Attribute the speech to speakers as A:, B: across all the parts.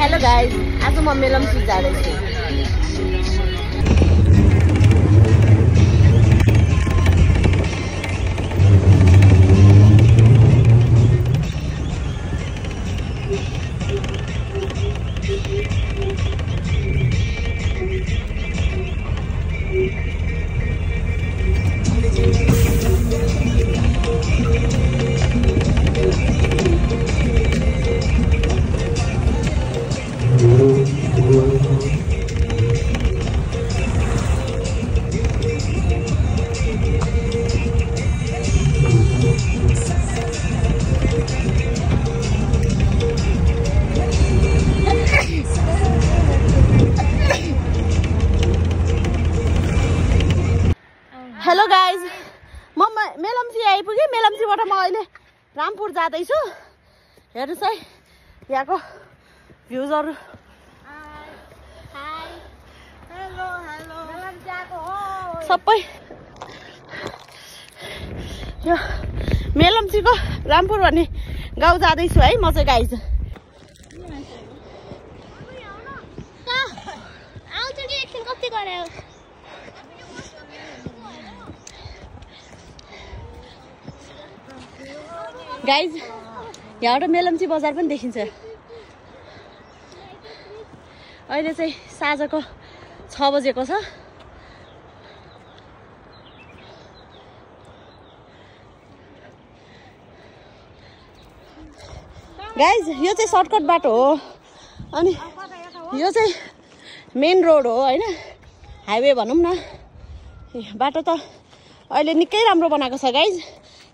A: Hello guys, आज म मेलम्ची जाँदैछु। हेलो गाइज, म मेलम्ची आइपुगेँ। मेलम्चीबाट म अहिले रामपुर जाँदैछु। हेर्नुहोस् है यहाँको भ्युजहरू। सबै यो मेलम्चीको रामपुर भन्ने गाउँ जाँदैछु है म चाहिँ गाइज। गाइज यहाँबाट मेलम्ची बजार पनि देखिन्छ। अहिले चाहिँ साँझको 6 बजेको छ। गाइज यो चाहिँ सर्टकट बाटो हो अनि यो चाहिँ मेन रोड हो होइन, हाइवे भनौँ न। बाटो त अहिले निकै राम्रो बनाएको छ गाइज।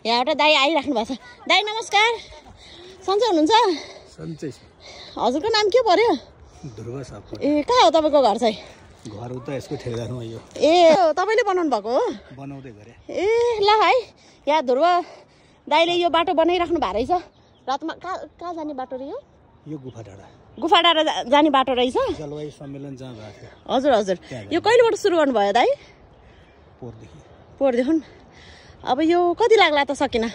A: यहाँबाट दाई आइराख्नु भएको छ। दाई नमस्कार, सन्चै हुनुहुन्छ?
B: सन्चै।
A: हजुरको नाम के पर्यो?
B: ध्रुव सापकोटा।
A: ए कहाँ हो तपाईँको घर चाहिँ?
B: घर उता यसको ठेगारमा यो।
A: ए तपाईँले बनाउनु भएको हो?
B: बनाउँदै गरे।
A: ए ल है, यहाँ ध्रुव दाइले यो बाटो बनाइराख्नु भएको रहेछ। रातमा कहाँ जाने बाटो रह्यो?
B: यो गुफा डाँडा।
A: गुफा डाँडा जाने बाटो रहेछ।
B: जलवायु सम्मेलन जहाँ भएको थियो।
A: हजुर हजुर। यो कहिलेबाट सुरु गर्नुभयो दाइ? पोहोरदेखि। अब यो कति लाग्ला त सकिन?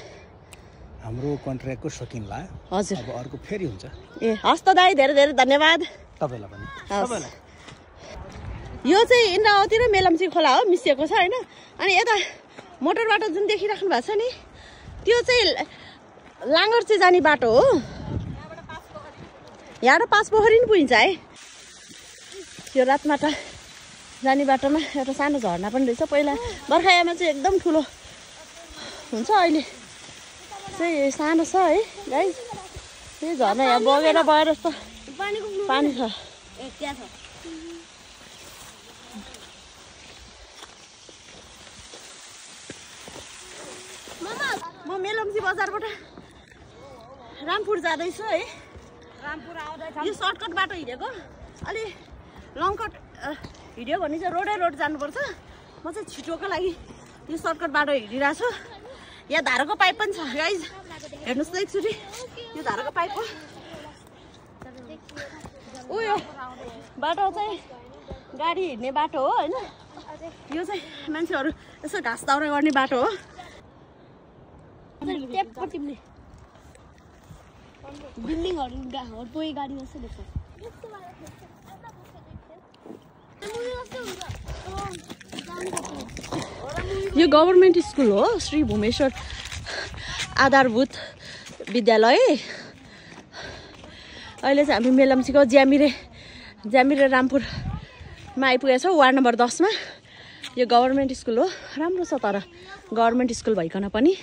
B: हाम्रो कन्ट्र्याक्टको सकिन्ला।
A: हजुर।
B: अब अर्को फेरि हुन्छ।
A: ए हस् त दाइ, धेरै धेरै धन्यवाद
B: तपाईँलाई पनि।
A: यो चाहिँ इन्द्रावती र मेलम्ची खोला हो, मिसिएको छ होइन। अनि यता मोटर बाटो जुन देखिराख्नु भएको छ नि, त्यो चाहिँ लाङ्गर्चे जाने बाटो हो। यहाँबाट 5 पोखरी नि पुगिन्छ है। यो रातमाटा जाने बाटोमा एउटा सानो झरना पनि रहेछ। पहिला बर्खायामा चाहिँ एकदम ठुलो हुन्छ, अहिले चाहिँ सानो छ है गाइज। यो झरना यहाँ बगेर गएर जस्तो पानी छ। म मेलम्ची बजारबाट रामपुर जाँदैछु है। यो सर्टकट बाटो हिँडेको, अलि लङकट हिँड्यो भने चाहिँ रोड जानुपर्छ। म चाहिँ छिटोको लागि यो सर्टकट बाटो हिँडिरहेको छु। यहाँ धाराको पाइप पनि छ गाइज, हेर्नुहोस् न एकचोटि। यो धाराको पाइप हो। यो बाटो चाहिँ गाडी हिँड्ने बाटो हो होइन। यो चाहिँ मान्छेहरू यसो घाँस दाउरा गर्ने बाटो हो। यो गभर्मेन्ट स्कुल हो, श्री भुमेश्वर आधारभूत विद्यालय। अहिले चाहिँ हामी मेलम्चीको ज्यामिरे रामपुरमा आइपुगेको छौँ, वार्ड नम्बर 10 मा। यो गभर्मेन्ट स्कुल हो, राम्रो छ तर गभर्मेन्ट स्कुल भइकन पनि।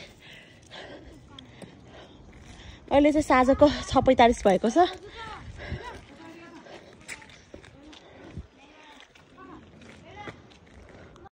A: अहिले चाहिँ साँझको 6:45 भएको छ।